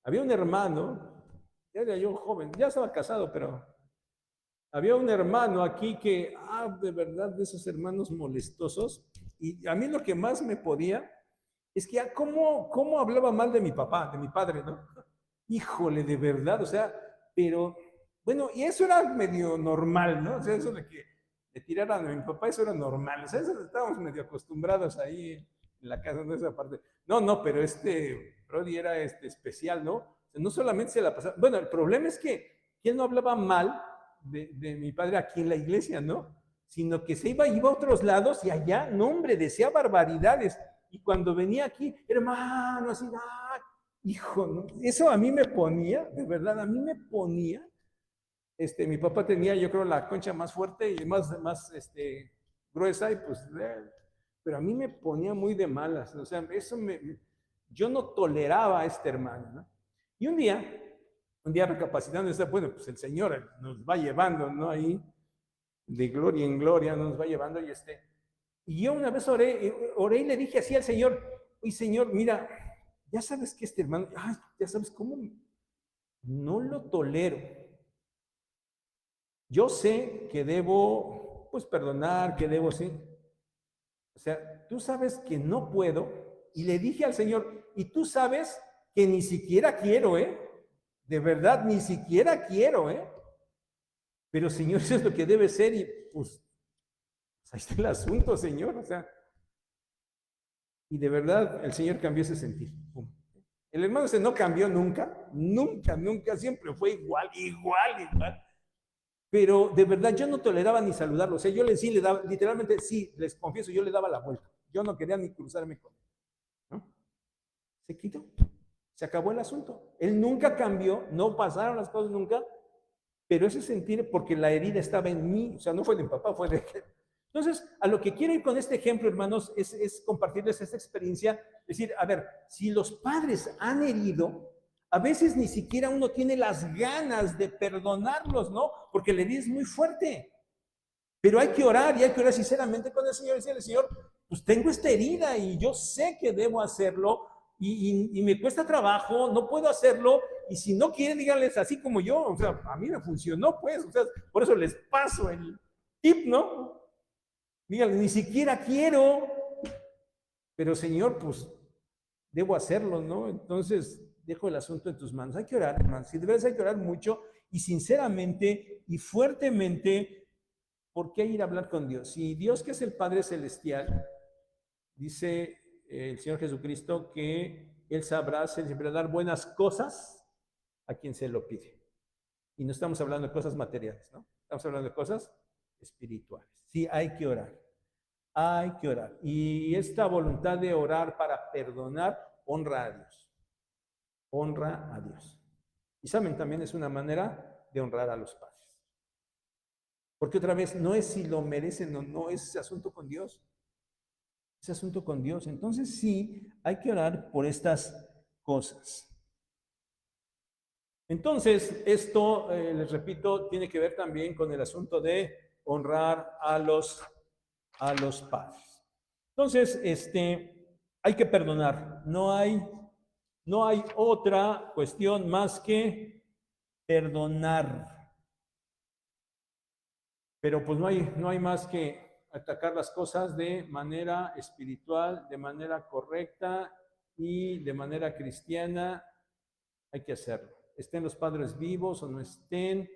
Había un hermano, ya era yo joven, ya estaba casado, pero había un hermano aquí que, de verdad, de esos hermanos molestosos, y a mí lo que más me podía es que ya cómo hablaba mal de mi papá, de mi padre, ¿no? Híjole, de verdad, o sea, pero, bueno, y eso era medio normal, ¿no? O sea, eso de que le tiraran a mi papá, eso era normal, o sea, eso estábamos medio acostumbrados ahí en la casa, de esa parte. No, pero Brody era especial, ¿no? No solamente se la pasaba, bueno, el problema es que él no hablaba mal de mi padre aquí en la iglesia, ¿no? Sino que iba a otros lados y allá, no hombre, decía barbaridades. Y cuando venía aquí, hermano, así, ¡ay! Hijo, ¿no? Eso a mí me ponía, de verdad, a mí me ponía. Mi papá tenía, yo creo, la concha más fuerte y más gruesa, y pues, pero a mí me ponía muy de malas. O sea, yo no toleraba a este hermano, ¿no? Y un día recapacitando, bueno, pues el Señor nos va llevando, ¿no? Ahí, de gloria en gloria, nos va llevando, y yo una vez oré y le dije así al Señor, oye, Señor, mira, ya sabes que este hermano, ay, ya sabes cómo no lo tolero. Yo sé que debo, pues, perdonar, que debo, sí. O sea, tú sabes que no puedo, y le dije al Señor, y tú sabes que ni siquiera quiero, de verdad, ni siquiera quiero, pero Señor, eso es lo que debe ser, y pues ahí está el asunto, Señor, o sea, y de verdad el Señor cambió ese sentir. Pum. El hermano ese no cambió nunca, nunca, nunca, siempre fue igual. Pero de verdad yo no toleraba ni saludarlo, o sea, yo sí le daba, literalmente, sí, les confieso, yo le daba la vuelta. Yo no quería ni cruzarme con él, ¿no? Se quitó, se acabó el asunto. Él nunca cambió, no pasaron las cosas nunca, pero ese sentir, porque la herida estaba en mí, o sea, no fue de mi papá, fue de él. Entonces, a lo que quiero ir con este ejemplo, hermanos, es compartirles esta experiencia, decir, a ver, si los padres han herido, a veces ni siquiera uno tiene las ganas de perdonarlos, ¿no? Porque la herida es muy fuerte. Pero hay que orar, y hay que orar sinceramente con el Señor y decirle, Señor, pues tengo esta herida y yo sé que debo hacerlo, y me cuesta trabajo, no puedo hacerlo, y si no quieren, díganles así como yo, o sea, a mí me funcionó, pues, o sea, por eso les paso el tip, ¿no? Díganle, ni siquiera quiero, pero Señor, pues, debo hacerlo, ¿no? Entonces, dejo el asunto en tus manos. Hay que orar, hermanos, si de verdad hay que orar mucho, y sinceramente, y fuertemente, ¿por qué ir a hablar con Dios? Si Dios, que es el Padre Celestial, dice el Señor Jesucristo que Él sabrá siempre dar buenas cosas a quien se lo pide. Y no estamos hablando de cosas materiales, ¿no? Estamos hablando de cosas espirituales. Sí, hay que orar. Hay que orar. Y esta voluntad de orar para perdonar honra a Dios. Honra a Dios. Y saben, también es una manera de honrar a los padres. Porque otra vez, no es si lo merecen o no, es ese asunto con Dios. Ese asunto con Dios. Entonces sí, hay que orar por estas cosas. Entonces, esto, les repito, tiene que ver también con el asunto de honrar a los padres. Entonces, hay que perdonar. No hay otra cuestión más que perdonar. Pero pues no hay más que atacar las cosas de manera espiritual, de manera correcta y de manera cristiana. Hay que hacerlo. Estén los padres vivos o no estén,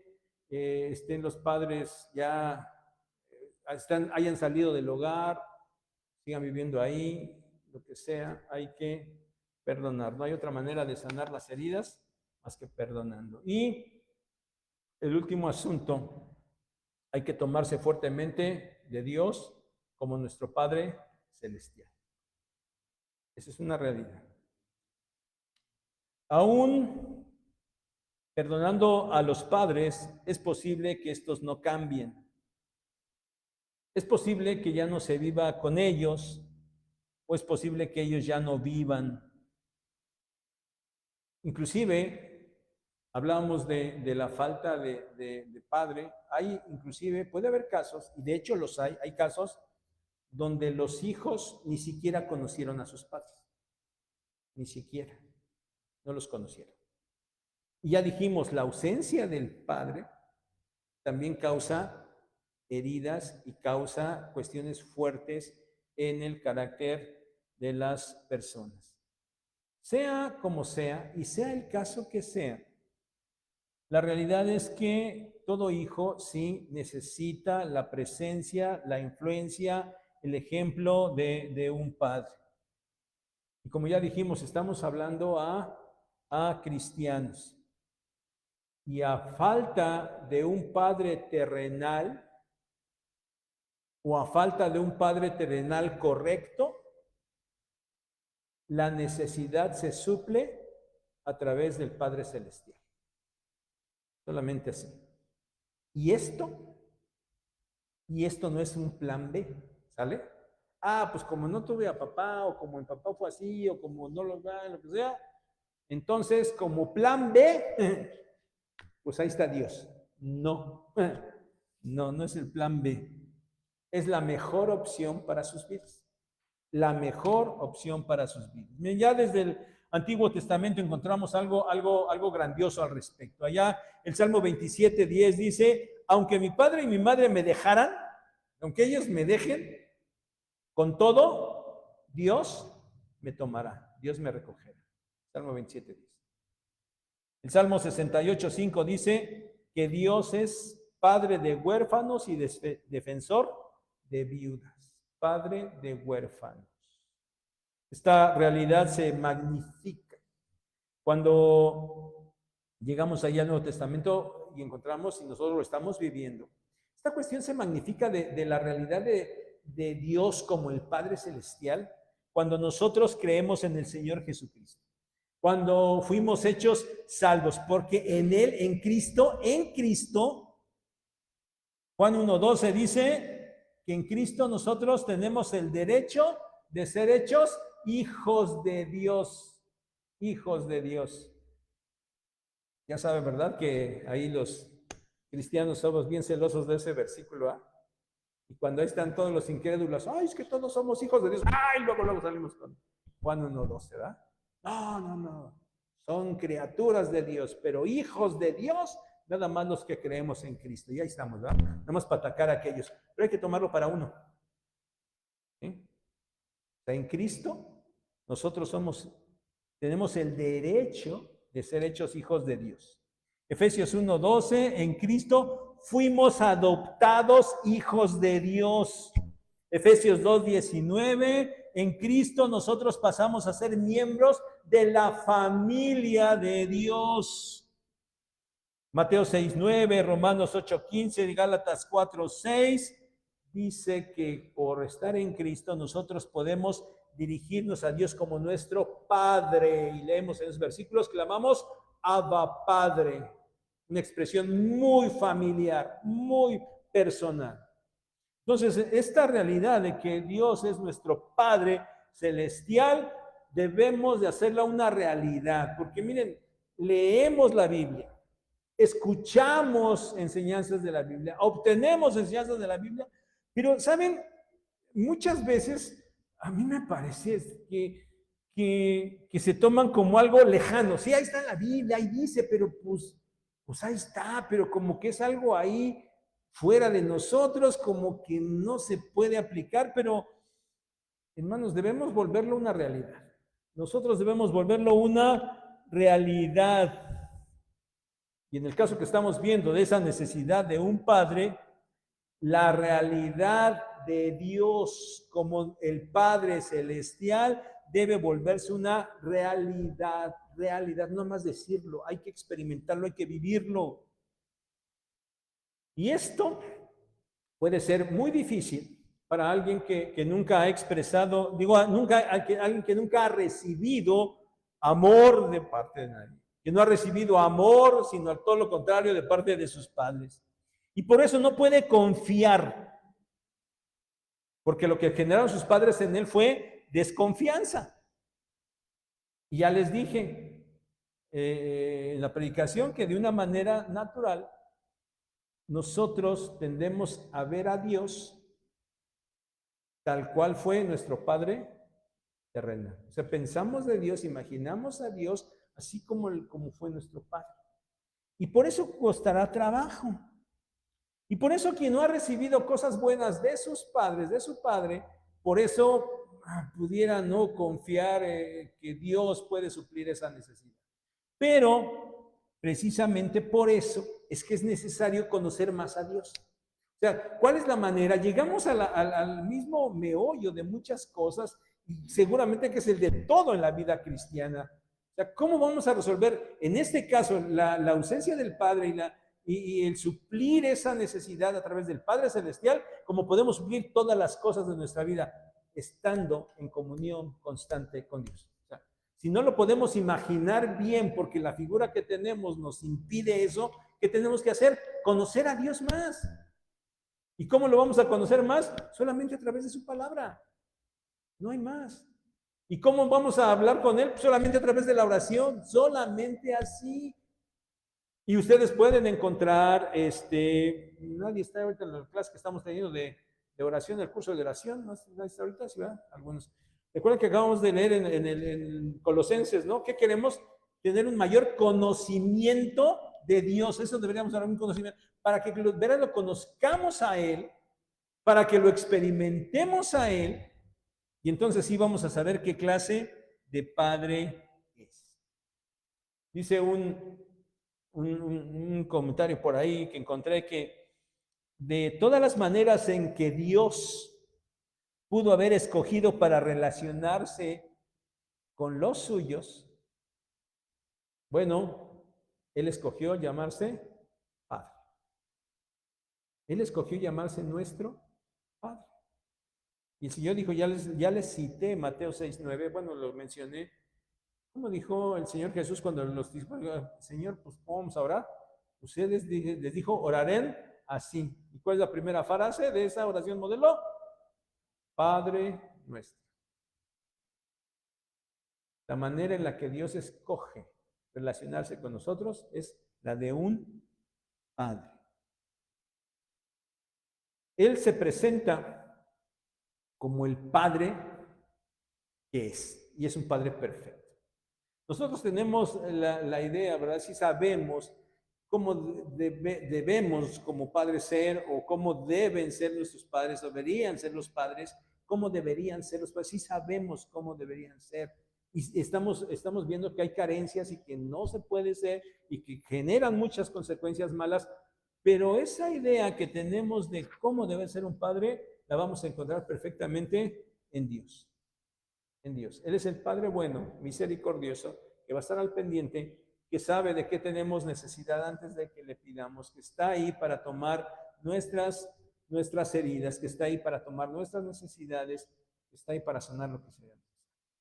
estén los padres ya, hayan salido del hogar, sigan viviendo ahí, lo que sea, hay que perdonar. No hay otra manera de sanar las heridas más que perdonando. Y el último asunto, hay que tomarse fuertemente de Dios como nuestro Padre Celestial. Esa es una realidad. Aún perdonando a los padres, es posible que estos no cambien. Es posible que ya no se viva con ellos, o es posible que ellos ya no vivan. Inclusive, hablábamos de la falta de padre. Puede haber casos, y de hecho los hay casos donde los hijos ni siquiera conocieron a sus padres. Ni siquiera. No los conocieron. Y ya dijimos, la ausencia del padre también causa heridas y causa cuestiones fuertes en el carácter de las personas. Sea como sea, y sea el caso que sea, la realidad es que todo hijo sí necesita la presencia, la influencia, el ejemplo de un padre. Y como ya dijimos, estamos hablando a cristianos. Y a falta de un padre terrenal, o a falta de un padre terrenal correcto, la necesidad se suple a través del Padre Celestial. Solamente así. Y esto no es un plan B, ¿sale? Pues como no tuve a papá, o como mi papá fue así, o como no lo da, lo que sea, entonces como plan B, pues ahí está Dios. No, no es el plan B. Es la mejor opción para sus vidas. La mejor opción para sus vidas. Miren, ya desde el Antiguo Testamento encontramos algo grandioso al respecto. Allá el Salmo 27:10 dice: aunque mi padre y mi madre me dejaran, aunque ellos me dejen, con todo, Dios me tomará, Dios me recogerá. Salmo 27:10. El Salmo 68:5 dice que Dios es padre de huérfanos y defensor de viudas. Padre de huérfanos. Esta realidad se magnifica cuando llegamos allá al Nuevo Testamento y encontramos, y nosotros lo estamos viviendo. Esta cuestión se magnifica de la realidad de Dios como el Padre Celestial cuando nosotros creemos en el Señor Jesucristo. Cuando fuimos hechos salvos, porque en Él, en Cristo, Juan 1:12 dice que en Cristo nosotros tenemos el derecho de ser hechos hijos de Dios. Hijos de Dios. Ya saben, ¿verdad? Que ahí los cristianos somos bien celosos de ese versículo, ¿ah? Y cuando ahí están todos los incrédulos, ¡ay, es que todos somos hijos de Dios! ¡Ay! Luego salimos con Juan 1:12, ¿verdad? No. Son criaturas de Dios, pero hijos de Dios, nada más los que creemos en Cristo. Y ahí estamos, ¿verdad? Nada más para atacar a aquellos. Pero hay que tomarlo para uno. ¿Sí? O sea, en Cristo, nosotros tenemos el derecho de ser hechos hijos de Dios. Efesios 1:12, en Cristo fuimos adoptados hijos de Dios. Efesios 2:19, en Cristo nosotros pasamos a ser miembros de la familia de Dios. Mateo 6:9, Romanos 8:15, Gálatas 4:6, dice que por estar en Cristo nosotros podemos dirigirnos a Dios como nuestro Padre. Y leemos en esos versículos, clamamos Abba Padre, una expresión muy familiar, muy personal. Entonces, esta realidad de que Dios es nuestro Padre celestial, debemos de hacerla una realidad, porque miren, leemos la Biblia, escuchamos enseñanzas de la Biblia, obtenemos enseñanzas de la Biblia, pero, ¿saben? Muchas veces a mí me parece que se toman como algo lejano. Sí, ahí está la Biblia, ahí dice, pero pues ahí está, pero como que es algo ahí fuera de nosotros, como que no se puede aplicar, pero hermanos, debemos volverlo una realidad. Nosotros debemos volverlo una realidad. Y en el caso que estamos viendo de esa necesidad de un padre, la realidad de Dios como el Padre Celestial debe volverse una realidad, no más decirlo, hay que experimentarlo, hay que vivirlo. Y esto puede ser muy difícil para alguien que nunca ha expresado, alguien que nunca ha recibido amor de parte de nadie, que no ha recibido amor, sino todo lo contrario de parte de sus padres. Y por eso no puede confiar, porque lo que generaron sus padres en él fue desconfianza. Y ya les dije en la predicación que de una manera natural nosotros tendemos a ver a Dios tal cual fue nuestro Padre terrenal. O sea, pensamos de Dios, imaginamos a Dios así como fue nuestro Padre. Y por eso costará trabajo. Y por eso quien no ha recibido cosas buenas de sus padres, de su Padre, por eso pudiera no confiar que Dios puede suplir esa necesidad. Pero precisamente por eso es que es necesario conocer más a Dios. O sea, ¿cuál es la manera? Llegamos al mismo meollo de muchas cosas y seguramente que es el de todo en la vida cristiana. O sea, ¿cómo vamos a resolver, en este caso, la ausencia del Padre y el suplir esa necesidad a través del Padre Celestial, como podemos suplir todas las cosas de nuestra vida, estando en comunión constante con Dios? O sea, si no lo podemos imaginar bien porque la figura que tenemos nos impide eso, ¿qué tenemos que hacer? Conocer a Dios más. ¿Y cómo lo vamos a conocer más? Solamente a través de su palabra. No hay más. ¿Y cómo vamos a hablar con Él? Solamente a través de la oración, solamente así. Y ustedes pueden encontrar, nadie está ahorita en la clase que estamos teniendo de oración, el curso de oración, nadie está ahorita, ¿sí, verdad? Algunos. Recuerden que acabamos de leer en Colosenses, ¿no? ¿Qué queremos? Tener un mayor conocimiento de Dios. Eso deberíamos dar un conocimiento, para que lo conozcamos a Él, para que lo experimentemos a Él, y entonces sí vamos a saber qué clase de padre es. Dice un comentario por ahí que encontré que de todas las maneras en que Dios pudo haber escogido para relacionarse con los suyos, bueno, Él escogió llamarse Padre. Él escogió llamarse nuestro Padre. Y el Señor dijo, ya les cité Mateo 6:9, bueno, lo mencioné. ¿Cómo dijo el Señor Jesús cuando los dijo, Señor, pues vamos a orar? Ustedes les dijo, orarán así. ¿Y cuál es la primera frase de esa oración modelo? Padre nuestro. La manera en la que Dios escoge relacionarse con nosotros es la de un Padre. Él se presenta como el Padre que es, y es un Padre perfecto. Nosotros tenemos la idea, ¿verdad? Si sabemos cómo debemos como padres ser, o cómo deben ser nuestros padres, o deberían ser los padres, cómo deberían ser los padres, sí sabemos cómo deberían ser. Y estamos viendo que hay carencias y que no se puede ser y que generan muchas consecuencias malas, pero esa idea que tenemos de cómo debe ser un padre, la vamos a encontrar perfectamente en Dios. En Dios. Él es el Padre bueno, misericordioso, que va a estar al pendiente, que sabe de qué tenemos necesidad antes de que le pidamos, que está ahí para tomar nuestras heridas, que está ahí para tomar nuestras necesidades, que está ahí para sanar lo que sea.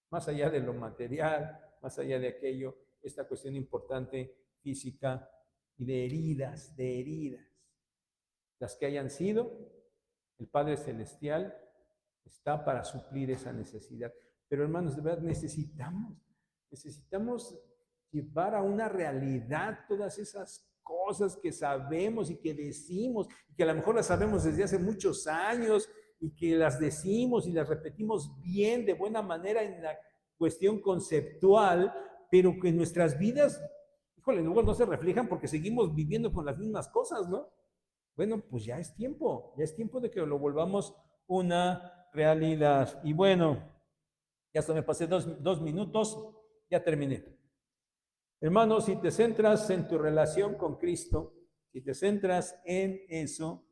Más allá de lo material, más allá de aquello, esta cuestión importante física y de heridas, las que hayan sido, el Padre Celestial está para suplir esa necesidad. Pero hermanos, de verdad necesitamos llevar a una realidad todas esas cosas que sabemos y que decimos, y que a lo mejor las sabemos desde hace muchos años, y que las decimos y las repetimos bien, de buena manera en la cuestión conceptual, pero que en nuestras vidas, híjole, luego no se reflejan porque seguimos viviendo con las mismas cosas, ¿no? Bueno, pues ya es tiempo de que lo volvamos una realidad. Y bueno, ya hasta me pasé dos minutos, ya terminé. Hermano, si te centras en tu relación con Cristo, si te centras en eso,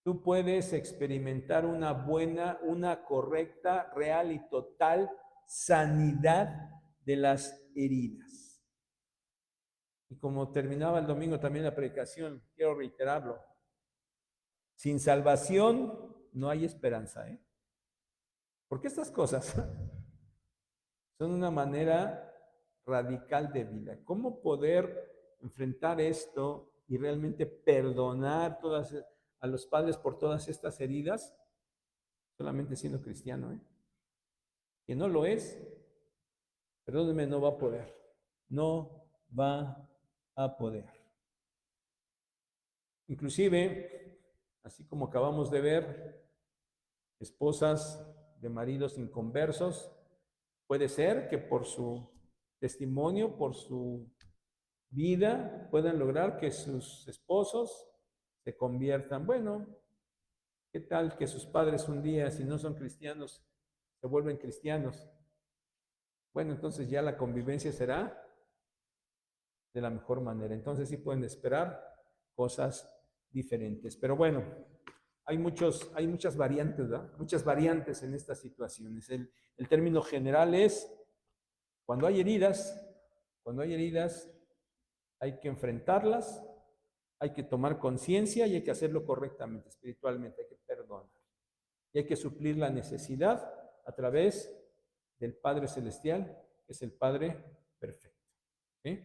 tú puedes experimentar una buena, una correcta, real y total sanidad de las heridas. Y como terminaba el domingo también la predicación, quiero reiterarlo. Sin salvación no hay esperanza, ¿eh? Porque estas cosas son una manera radical de vida. ¿Cómo poder enfrentar esto y realmente perdonar a los padres por todas estas heridas? Solamente siendo cristiano, ¿eh? Quien no lo es, perdónenme, no va a poder. No va a poder. Inclusive, así como acabamos de ver, esposas de maridos inconversos, puede ser que por su testimonio, por su vida, puedan lograr que sus esposos se conviertan. Bueno, ¿qué tal que sus padres un día, si no son cristianos, se vuelven cristianos? Bueno, entonces ya la convivencia será de la mejor manera. Entonces sí pueden esperar cosas diferentes. Pero bueno, hay muchas variantes, ¿verdad? Muchas variantes en estas situaciones. El término general es, cuando hay heridas, hay que enfrentarlas, hay que tomar conciencia y hay que hacerlo correctamente, espiritualmente, hay que perdonar. Y hay que suplir la necesidad a través del Padre Celestial, que es el Padre perfecto. ¿Sí?